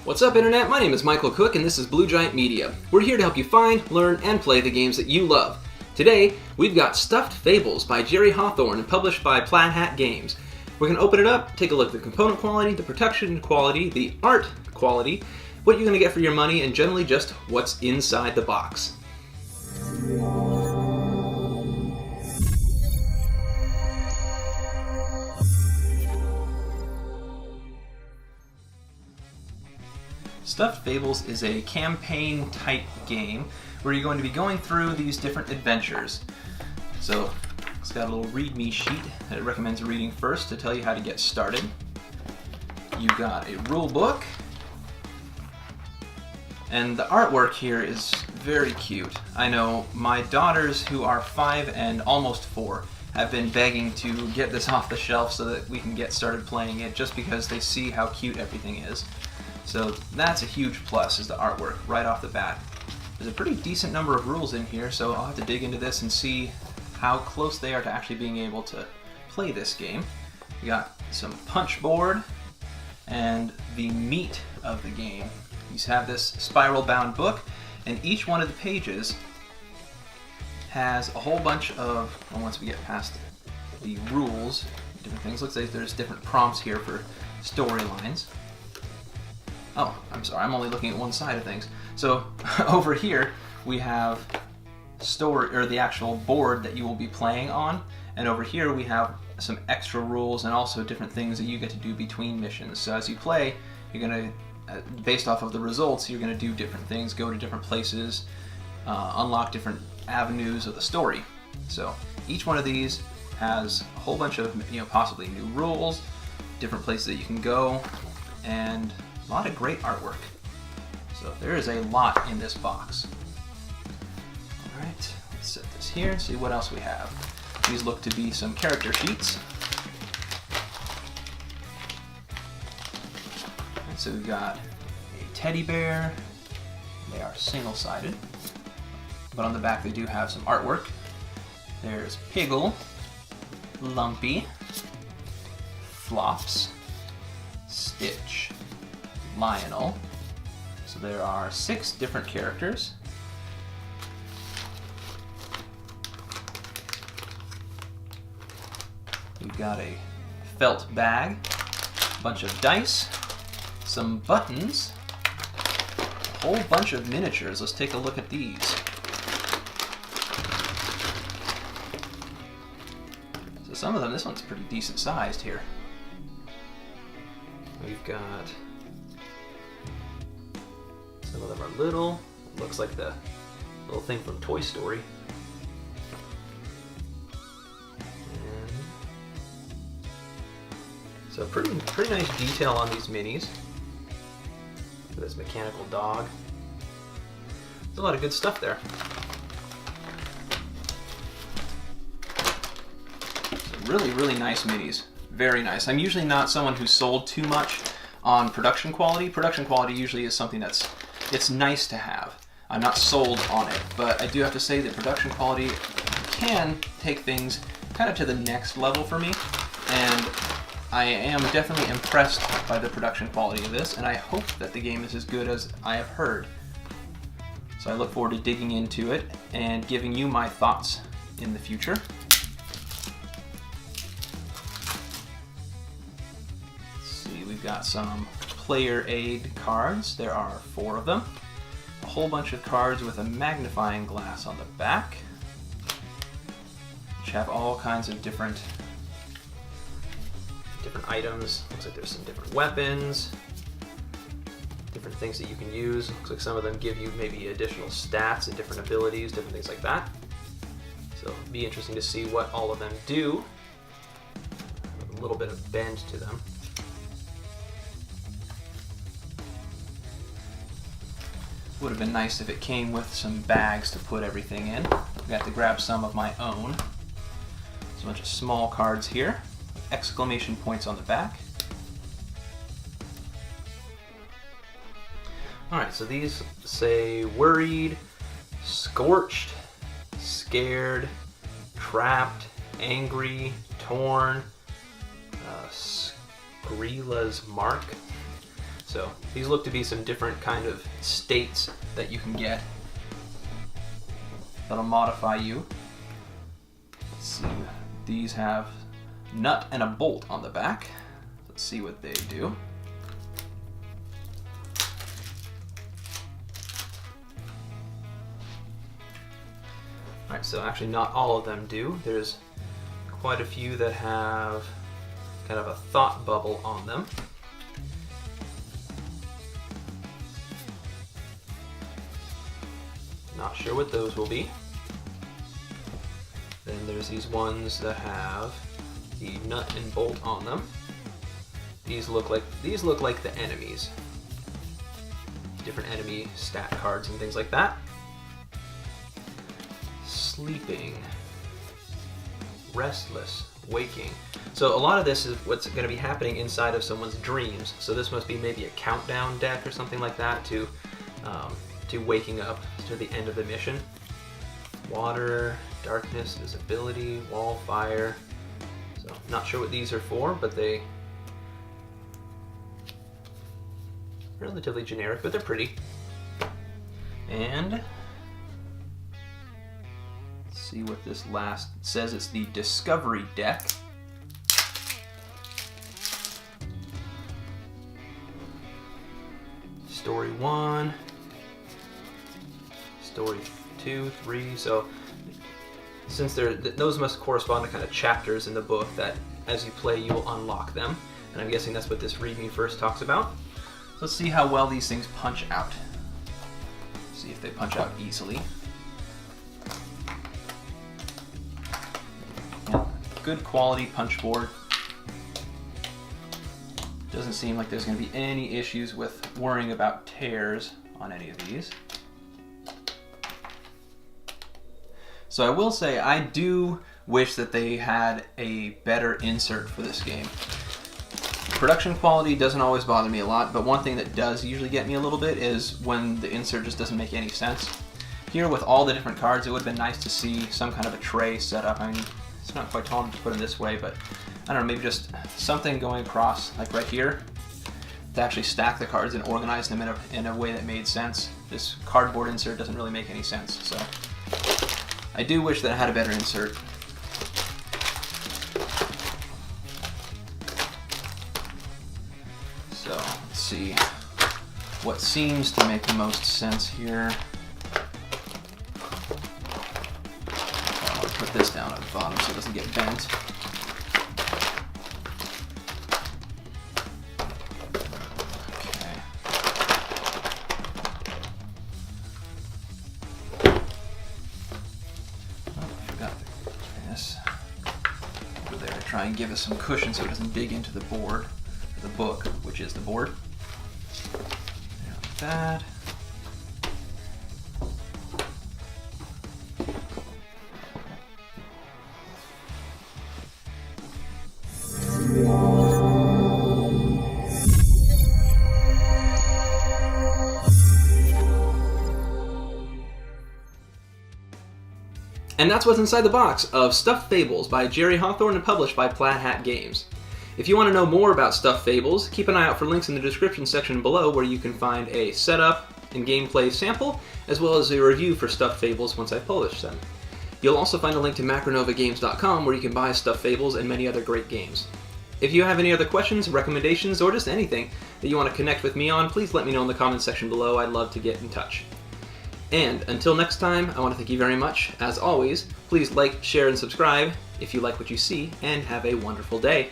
What's up, Internet? My name is Michael Cook, and this is Blue Giant Media. We're here to help you find, learn, and play the games that you love. Today, we've got Stuffed Fables by Jerry Hawthorne and published by Plaid Hat Games. We're going to open it up, take a look at the component quality, the production quality, the art quality, what you're going to get for your money, and generally just what's inside the box. Stuffed Fables is a campaign-type game where you're going to be going through these different adventures. So it's got a little read-me sheet that it recommends reading first to tell you how to get started. You've got a rule book, and the artwork here is very cute. I know my daughters, who are 5 and almost 4, have been begging to get this off the shelf so that we can get started playing it, just because they see how cute everything is. So that's a huge plus, is the artwork right off the bat. There's a pretty decent number of rules in here, so I'll have to dig into this and see how close they are to actually being able to play this game. We got some punch board and the meat of the game. You have this spiral bound book, and each one of the pages has a whole bunch of, well, once we get past the rules, different things. Looks like there's different prompts here for storylines. Oh, I'm sorry, I'm only looking at one side of things. So over here we have the actual board that you will be playing on, and over here we have some extra rules and also different things that you get to do between missions. So as you play, you're going to, based off of the results, you're going to do different things, go to different places, unlock different avenues of the story. So each one of these has a whole bunch of, possibly new rules, different places that you can go, and a lot of great artwork. So there is a lot in this box. Alright, let's set this here and see what else we have. These look to be some character sheets. And so we've got a teddy bear. They are single-sided, but on the back they do have some artwork. There's Piggle, Lumpy, Flops, Stitch, Lionel. So there are 6 different characters. We've got a felt bag, a bunch of dice, some buttons, a whole bunch of miniatures. Let's take a look at these. So some of them, this one's pretty decent sized here. We've got, some of them are little. Looks like the little thing from Toy Story. And so pretty nice detail on these minis. Look at this mechanical dog. There's a lot of good stuff there. So really nice minis. Very nice. I'm usually not someone who's sold too much on production quality. Production quality usually is something it's nice to have. I'm not sold on it, but I do have to say that production quality can take things kind of to the next level for me, and I am definitely impressed by the production quality of this, and I hope that the game is as good as I have heard. So I look forward to digging into it and giving you my thoughts in the future. We've got some player aid cards. There are 4 of them. A whole bunch of cards with a magnifying glass on the back, which have all kinds of different items. Looks like there's some different weapons, different things that you can use. Looks like some of them give you maybe additional stats and different abilities, different things like that. So it'll be interesting to see what all of them do. A little bit of bend to them. Would have been nice if it came with some bags to put everything in. I got to grab some of my own. There's a bunch of small cards here, exclamation points on the back. Alright, so these say worried, scorched, scared, trapped, angry, torn, Skrilla's mark. So these look to be some different kind of states that you can get that'll modify you. Let's see, these have nut and a bolt on the back. Let's see what they do. Alright, so actually not all of them do. There's quite a few that have kind of a thought bubble on them. Not sure what those will be. Then there's these ones that have the nut and bolt on them. These look like the enemies. Different enemy stat cards and things like that. Sleeping, restless, waking. So a lot of this is what's going to be happening inside of someone's dreams. So this must be maybe a countdown deck or something like that to waking up to the end of the mission. Water, darkness, visibility, wall, fire. So not sure what these are for, but they relatively generic, but they're pretty. And let's see what this last says. It's the Discovery deck. Story 1, Story 2, 3. So since those must correspond to kind of chapters in the book that as you play you will unlock them. And I'm guessing that's what this Read Me First talks about. So let's see how well these things punch out. See if they punch out easily. Yeah, good quality punch board. Doesn't seem like there's going to be any issues with worrying about tears on any of these. So I will say I do wish that they had a better insert for this game. Production quality doesn't always bother me a lot, but one thing that does usually get me a little bit is when the insert just doesn't make any sense. Here with all the different cards, it would have been nice to see some kind of a tray set up. I mean, it's not quite tall enough to put in this way, but I don't know, maybe just something going across, like right here, to actually stack the cards and organize them in a way that made sense. This cardboard insert doesn't really make any sense, so I do wish that I had a better insert. So let's see what seems to make the most sense here. I'll put this down at the bottom so it doesn't get bent. Try and give us some cushion so it doesn't dig into the board, the book, which is the board. Like that. And that's what's inside the box of Stuffed Fables by Jerry Hawthorne and published by Plaid Hat Games. If you want to know more about Stuffed Fables, keep an eye out for links in the description section below where you can find a setup and gameplay sample, as well as a review for Stuffed Fables once I publish them. You'll also find a link to macronovagames.com where you can buy Stuffed Fables and many other great games. If you have any other questions, recommendations, or just anything that you want to connect with me on, please let me know in the comments section below. I'd love to get in touch. And until next time, I want to thank you very much. As always, please like, share, and subscribe if you like what you see, and have a wonderful day.